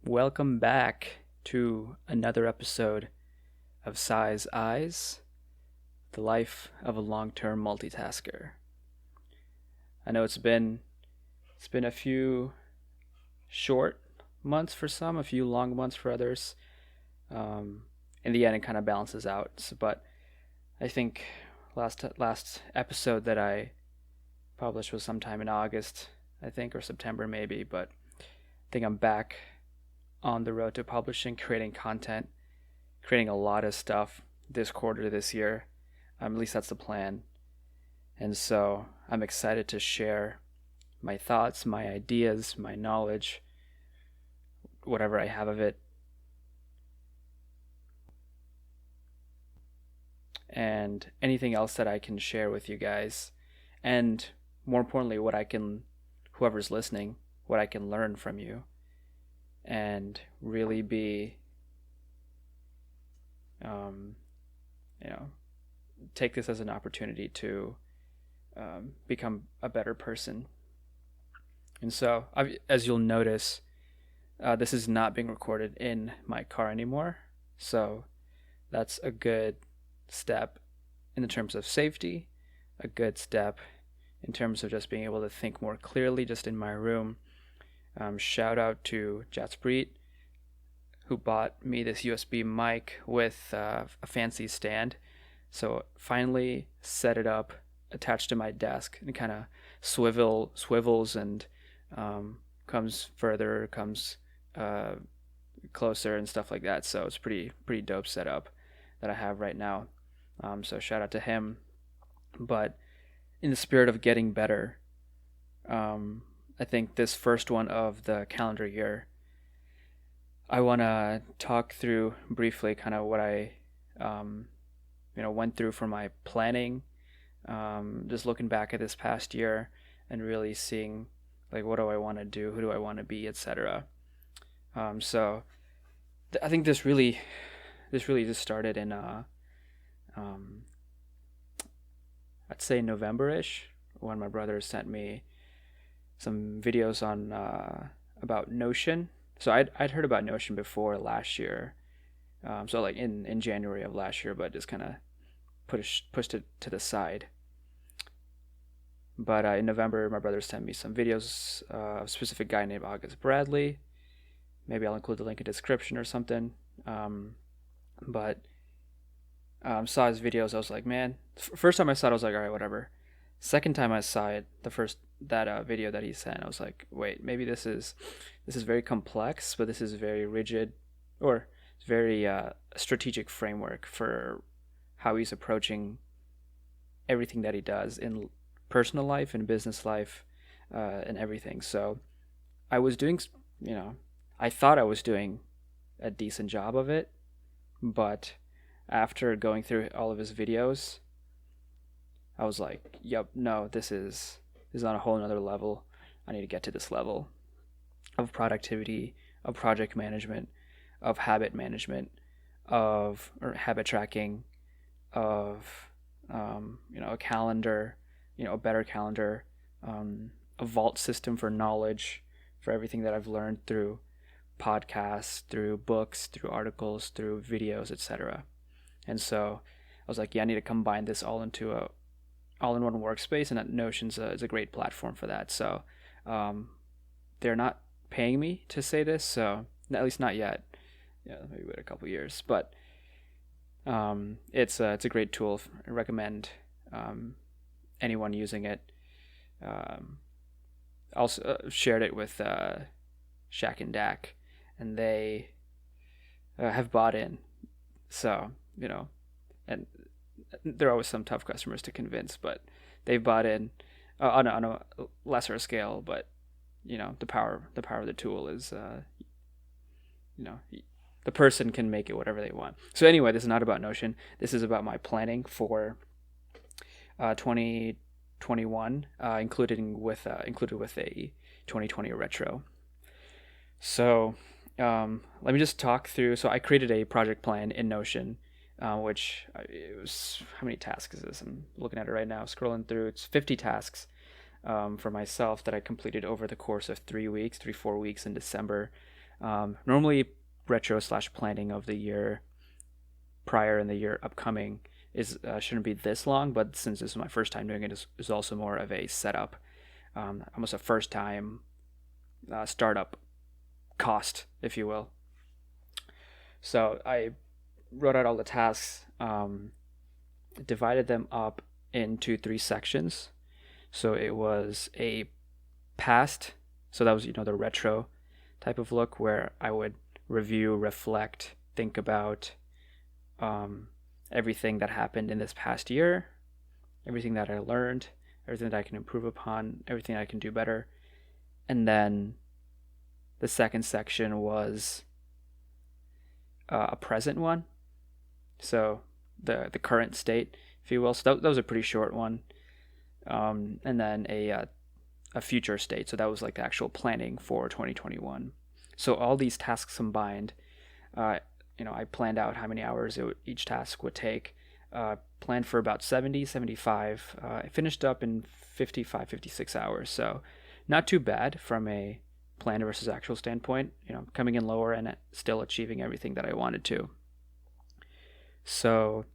Welcome back to another episode of Size Eyes, the life of a long-term multitasker. I know it's been a few short months for some, a few long months for others. Um, in the end, it kind of balances out. But I think last episode that I published was sometime in August, I think, or September maybe. But I think I'm back on the road to publishing, creating content, creating a lot of stuff this quarter this year. At least that's the plan. And so I'm excited to share my thoughts, my ideas, my knowledge, whatever I have of it, and anything else that I can share with you guys. And more importantly, whoever's listening, what I can learn from you and really be, um, you know, take this as an opportunity to become a better person. And so, as you'll notice, this is not being recorded in my car anymore. So that's a good step in the terms of safety, a good step in terms of just being able to think more clearly just in my room. Shout out to Jatspreet, who bought me this USB mic with a fancy stand. So finally set it up, attached to my desk, and kind of swivels and comes closer and stuff like that. So it's pretty dope setup that I have right now. So shout out to him. But in the spirit of getting better, I think this first one of the calendar year, I want to talk through briefly kind of what I went through for my planning, just looking back at this past year and really seeing like what do I want to do, who do I want to be, etc. So I think this really just started in I'd say November-ish, when my brother sent me some videos on about Notion. So I'd heard about Notion before last year, so like in January of last year, but just kind of pushed it to the side. But in November, my brother sent me some videos of a specific guy named August Bradley. Maybe I'll include the link in the description or something. But saw his videos. I was like, man. First time I saw it, I was like, all right, whatever. Second time I saw it, that video that he sent, I was like, wait, maybe this is very complex, but this is very rigid, or very strategic framework for how he's approaching everything that he does in personal life and business life, and everything. So I was doing, I thought I was doing a decent job of it, but after going through all of his videos, I was like, yep, no, this is on a whole nother level. I need to get to this level of productivity, of project management, of habit management, or habit tracking, of a calendar, a better calendar, a vault system for knowledge, for everything that I've learned through podcasts, through books, through articles, through videos, etc. And so I was like, yeah, I need to combine this all into a all-in-one workspace, and that Notion's is a great platform for that. So they're not paying me to say this, so at least not yet. Yeah, maybe wait a couple years, but it's a great tool. I recommend anyone using it. Also shared it with Shaq and Dak, and they have bought in. So and there are always some tough customers to convince, but they've bought in on a lesser scale. But the power of the tool is the person can make it whatever they want. So anyway, this is not about Notion. This is about my planning for 2021, included with a 2020 retro. So let me just talk through. So I created a project plan in Notion, which it was, how many tasks is this? I'm looking at it right now, scrolling through. It's 50 tasks for myself that I completed over the course of 4 weeks in December Normally, retro slash planning of the year prior and the year upcoming is shouldn't be this long, but since this is my first time doing it, is also more of a setup, almost a first time startup cost, if you will. So I wrote out all the tasks, divided them up into 3 sections. So it was a past, so that was the retro type of look where I would review, reflect, think about everything that happened in this past year, everything that I learned, everything that I can improve upon, everything I can do better. And then the second section was a present one, so the current state, if you will. So that was a pretty short one. And then a future state. So that was like the actual planning for 2021. So all these tasks combined, I planned out how many hours each task would take. Planned for about 70, 75. I finished up in 55, 56 hours. So not too bad from a plan versus actual standpoint, coming in lower and still achieving everything that I wanted to. So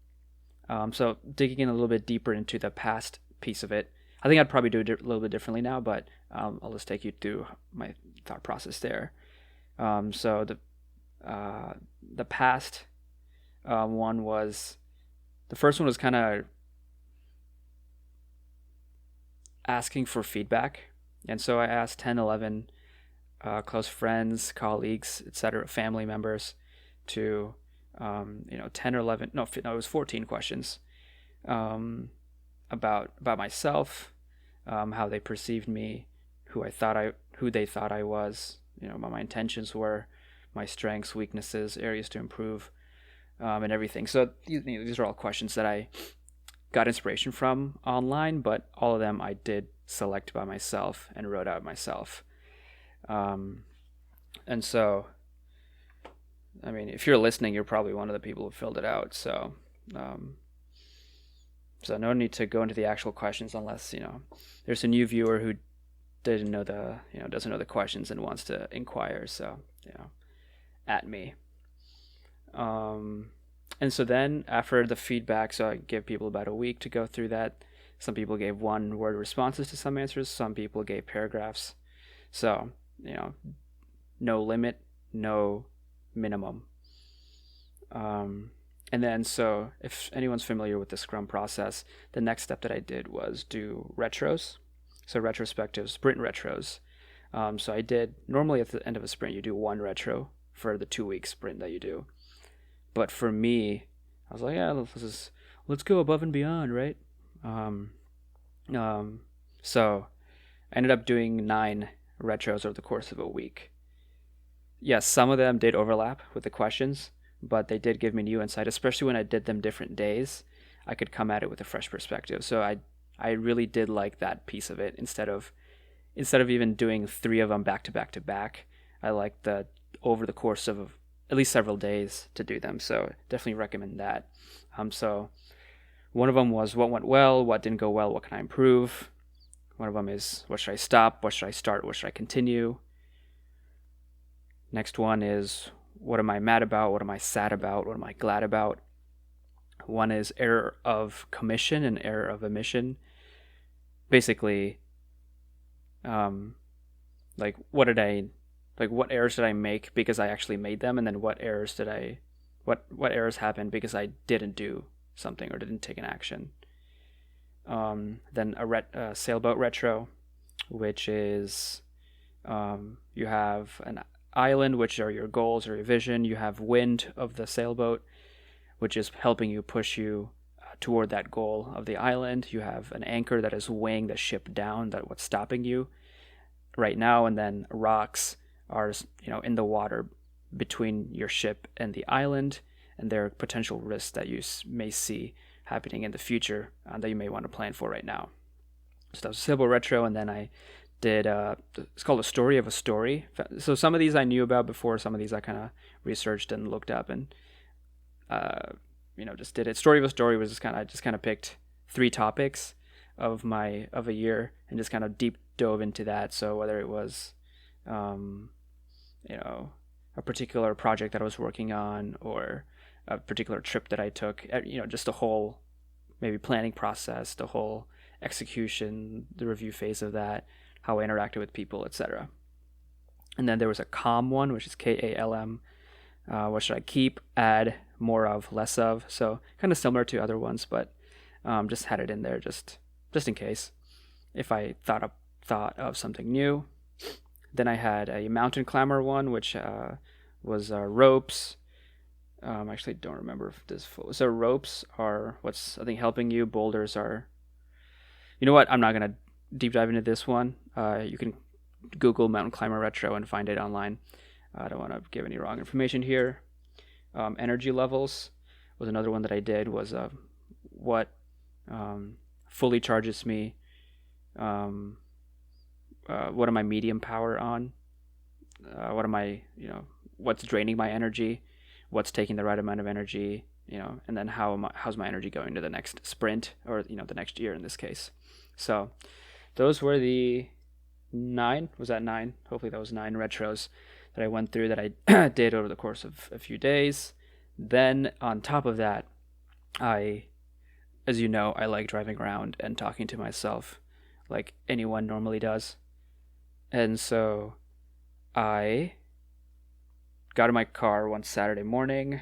digging in a little bit deeper into the past piece of it, I think I'd probably do it a little bit differently now, but I'll just take you through my thought process there. So the past one was, the first one was kind of asking for feedback. And so I asked 10, 11 close friends, colleagues, etc., family members to, 10 or 11, no, it was 14 questions about myself, how they perceived me, who they thought I was, what my intentions were, my strengths, weaknesses, areas to improve, and everything. So these are all questions that I got inspiration from online, but all of them I did select by myself and wrote out myself. And so, I mean, if you're listening, you're probably one of the people who filled it out. So, so no need to go into the actual questions unless, there's a new viewer who doesn't know the questions and wants to inquire. So, at me. And so then after the feedback, so I gave people about a week to go through that. Some people gave 1-word responses to some answers. Some people gave paragraphs. So, no limit, no minimum. And then, so if anyone's familiar with the Scrum process, the next step that I did was do retros. So retrospectives, sprint retros. So I did, normally at the end of a sprint, you do 1 retro for the 2-week sprint that you do. But for me, I was like, yeah, let's go above and beyond, right? So I ended up doing 9 retros over the course of a week. Yes, some of them did overlap with the questions, but they did give me new insight, especially when I did them different days. I could come at it with a fresh perspective. So I really did like that piece of it. Instead of even doing 3 of them back to back to back, I liked the over the course of at least several days to do them. So definitely recommend that. So one of them was what went well, what didn't go well, what can I improve. One of them is what should I stop, what should I start, what should I continue. Next one is what am I mad about, what am I sad about, what am I glad about. One is error of commission and error of omission. Basically, like what errors did I make because I actually made them, and then what errors happened because I didn't do something or didn't take an action. Then a sailboat retro, which is you have an island, which are your goals or your vision. You have wind of the sailboat, which is helping you push you toward that goal of the island. You have an anchor that is weighing the ship down, that what's stopping you right now, and then rocks are in the water between your ship and the island, and there are potential risks that you may see happening in the future that you may want to plan for right now. So that was a sailboat retro, and then I did it's called A Story of a Story. So some of these I knew about before, some of these I kind of researched and looked up, and just did it. Story of a Story was just kind of picked 3 topics of a year and just kind of deep dove into that. So whether it was a particular project that I was working on or a particular trip that I took, just the whole maybe planning process, the whole execution, the review phase of that, how I interacted with people, etc. And then there was a calm one, which is KALM. What should I keep, add, more of, less of? So kind of similar to other ones, but just had it in there just in case if I thought of something new. Then I had a mountain climber one, which was ropes. I actually don't remember if this full. So ropes are what's I think helping you. Boulders are. You know what? I'm not gonna deep dive into this one. You can Google mountain climber retro and find it online. I don't want to give any wrong information here. Energy levels was another one that I did. Was what fully charges me. What am I medium power on? What am I, what's draining my energy? What's taking the right amount of energy? And then how's my energy going to the next sprint or, the next year in this case. So those were the 9. Was that 9? Hopefully that was 9 retros that I went through that I did over the course of a few days. Then on top of that, as you know, I like driving around and talking to myself like anyone normally does. And so I got in my car one Saturday morning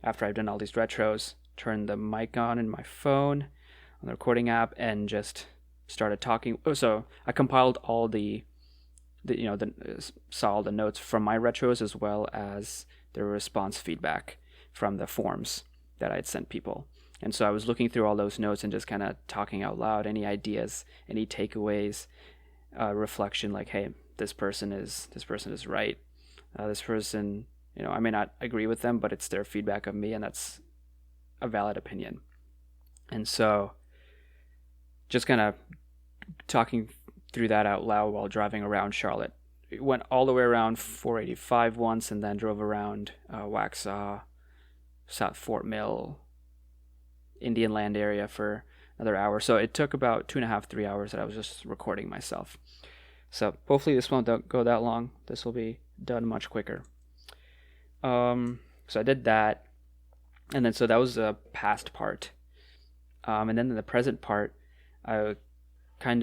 after I've done all these retros, turned the mic on in my phone on the recording app and just started talking. So I compiled all saw all the notes from my retros as well as the response feedback from the forms that I'd sent people. And so I was looking through all those notes and just kind of talking out loud, any ideas, any takeaways, reflection like, hey, this person is right. This person, I may not agree with them, but it's their feedback of me, and that's a valid opinion. And so just kind of talking through that out loud while driving around Charlotte. It went all the way around 485 once and then drove around Waxhaw, South Fort Mill, Indian Land area for another hour. So it took about 2.5-3 hours that I was just recording myself. So hopefully this won't go that long. This will be done much quicker. So I did that. And then so that was the past part. And then in the present part, I I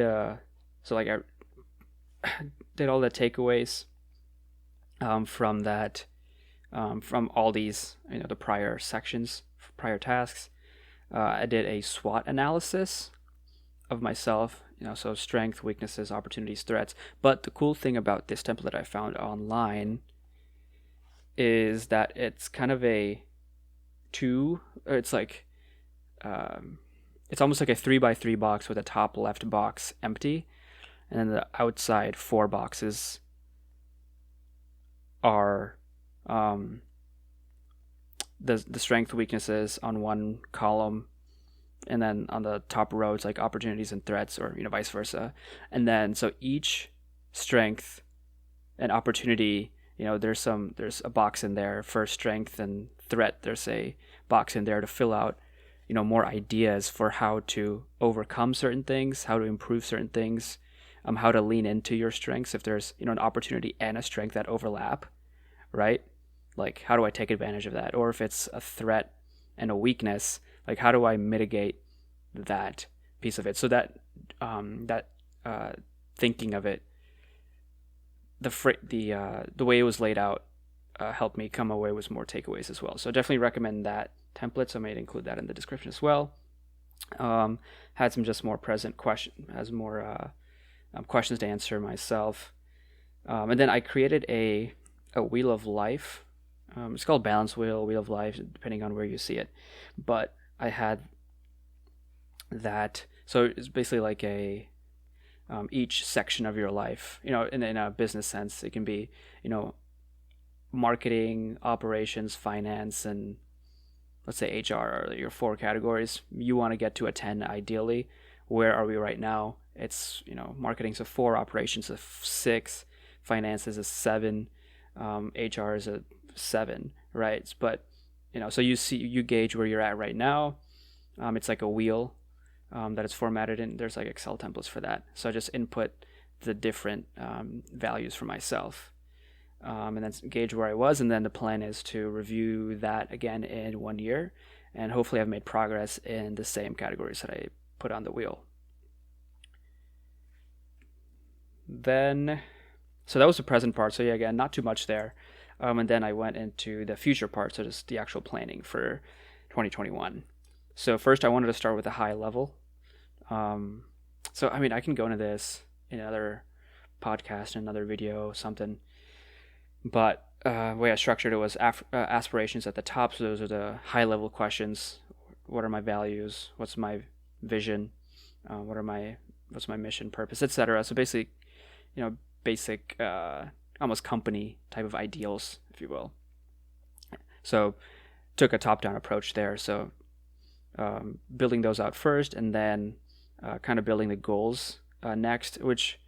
did all the takeaways from that, from all these, the prior sections, prior tasks. I did a SWOT analysis of myself, so strength, weaknesses, opportunities, threats. But the cool thing about this template I found online is that it's kind of it's almost like a 3x3 box with the top left box empty, and then the outside 4 boxes are the strength, weaknesses on one column, and then on the top row it's like opportunities and threats, or vice versa. And then so each strength and opportunity, there's a box in there for strength and threat. There's a box in there to fill out more ideas for how to overcome certain things, how to improve certain things, how to lean into your strengths if there's an opportunity and a strength that overlap, right? Like, how do I take advantage of that? Or if it's a threat and a weakness, like, how do I mitigate that piece of it? So that thinking of it, the way it was laid out helped me come away with more takeaways as well. So I definitely recommend that template. So I may include that in the description as well. Had some just more present questions to answer myself. And then I created a wheel of life. It's called Balance Wheel of Life, depending on where you see it. But I had that. So it's basically like each section of your life, in a business sense, it can be, marketing, operations, finance, and let's say HR are your 4 categories. You want to get to a 10 ideally. Where are we right now? It's, marketing's a 4, operations a 6, finance is a 7, HR is a 7, right? But, so you gauge where you're at right now. It's like a wheel that it's formatted in. There's like Excel templates for that. So I just input the different values for myself. and then gauge where I was. And then the plan is to review that again in 1 year, and hopefully I've made progress in the same categories that I put on the wheel. Then, so that was the present part. So yeah, again, not too much there. And then I went into the future part, so just the actual planning for 2021. So first I wanted to start with a high level. So I mean, I can go into this in another podcast, another video, something. But the way I structured it was aspirations at the top. So those are the high level questions. What are my values? What's my vision? What's my mission, purpose, etc. So basically, basic almost company type of ideals, if you will. So took a top-down approach there. So building those out first, and then kind of building the goals next, which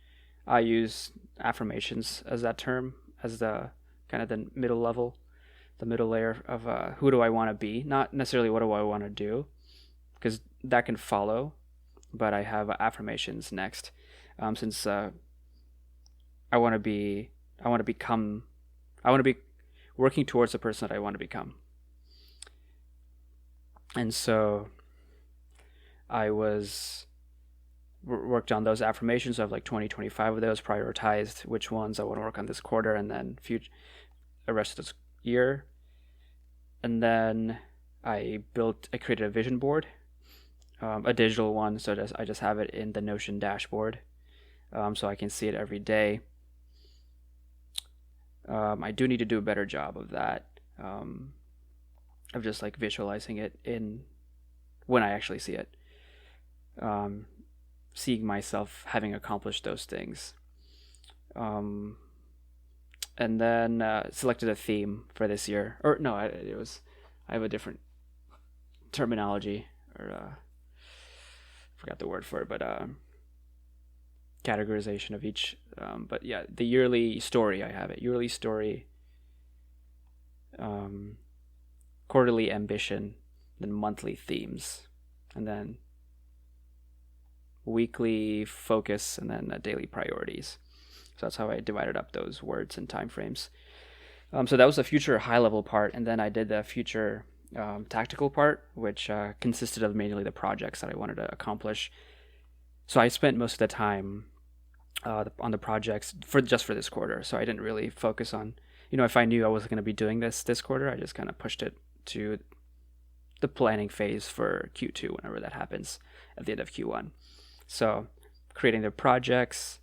I use affirmations as that term, as the kind of the middle level, the middle layer of who do I want to be, not necessarily what do I want to do, because that can follow, but I have affirmations next, since I want to be working towards the person that I want to become. And so I worked on those affirmations. I have like 25 of those, prioritized which ones I want to work on this quarter, and then the rest of this year. And then I created a vision board, a digital one, so I just have it in the Notion dashboard, so I can see it every day. I do need to do a better job of that, of just like visualizing it when I actually see it, seeing myself having accomplished those things. And then selected a theme for this year, or no, I have a different terminology, or forgot the word for it, but categorization of each. But yeah, the yearly story, I have it. Yearly story, quarterly ambition, then monthly themes, and then weekly focus, and then daily priorities. So that's how I divided up those words and time frames. So that was the future high level part, and then I did the future tactical part, which consisted of mainly the projects that I wanted to accomplish. So I spent most of the time on the projects for this quarter. So I didn't really focus on, if I knew I wasn't going to be doing this quarter, I just kind of pushed it to the planning phase for Q2 whenever that happens at the end of Q1. So creating the projects,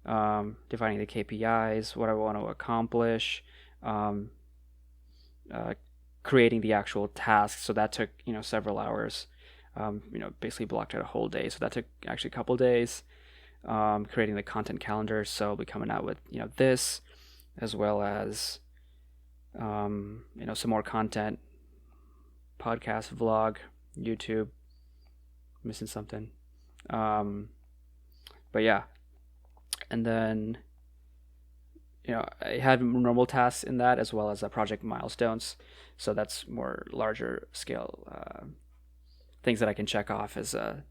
defining the KPIs, what I want to accomplish, creating the actual tasks. So that took, several hours, basically blocked out a whole day. So that took actually a couple days. Creating the content calendar. So I'll be coming out with, this, as well as, some more content, podcast, vlog, YouTube, missing something. But yeah. And then, I had normal tasks in that, as well as project milestones. So that's more larger scale things that I can check off as a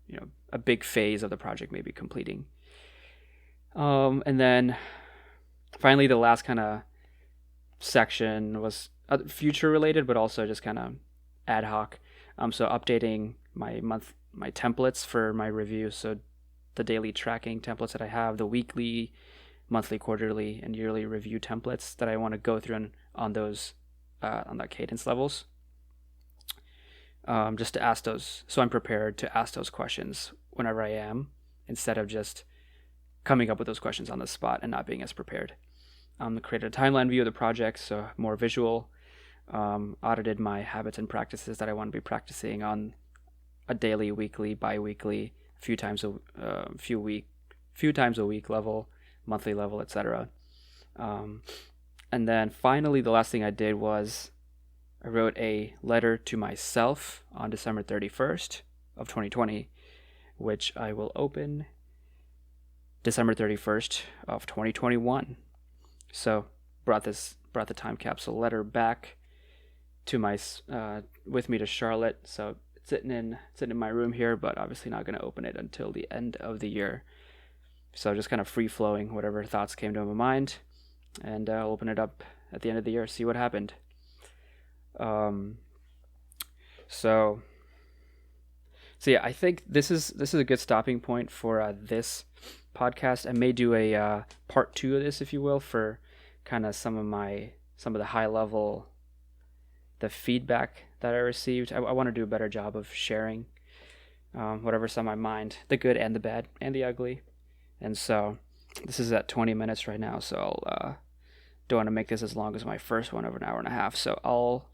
big phase of the project maybe completing. And then finally, the last kind of section was future related, but also just kind of ad hoc. So updating my templates for my review. So the daily tracking templates that I have, the weekly, monthly, quarterly, and yearly review templates that I want to go through on those on the cadence levels. Just to ask those, so I'm prepared to ask those questions whenever I am, instead of just coming up with those questions on the spot and not being as prepared. Created a timeline view of the project, so more visual. Audited my habits and practices that I want to be practicing on a daily, weekly, bi-weekly, few times a week level, monthly level, etc. And then finally, the last thing I did was I wrote a letter to myself on December 31st of 2020, which I will open December 31st of 2021. So brought the time capsule letter back to with me to Charlotte. So it's sitting in my room here, but obviously not going to open it until the end of the year. So just kind of free flowing, whatever thoughts came to my mind. and I'll open it up at the end of the year, see what happened. Um, so so yeah, I think this is a good stopping point for this podcast. I may do a part two of this, if you will, for kind of some of the high level the feedback that I received. I want to do a better job of sharing whatever's on my mind, the good and the bad and the ugly. And so this is at 20 minutes right now, so I'll don't want to make this as long as my first one over an hour and a half. So I'll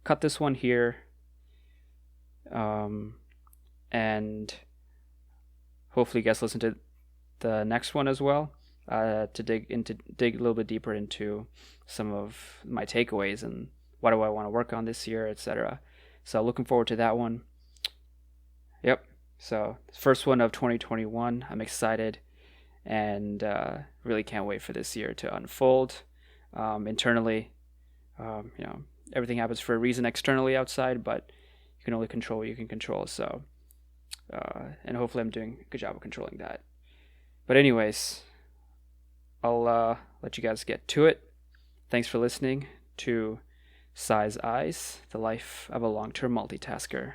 cut this one here, and hopefully you guys listen to the next one as well, to dig a little bit deeper into some of my takeaways and what do I want to work on this year, etc. So looking forward to that one. Yep. So first one of 2021. I'm excited and really can't wait for this year to unfold. Internally, everything happens for a reason externally outside, but you can only control what you can control. So, and hopefully I'm doing a good job of controlling that. But anyways, I'll let you guys get to it. Thanks for listening to Size Eyes, the life of a long-term multitasker.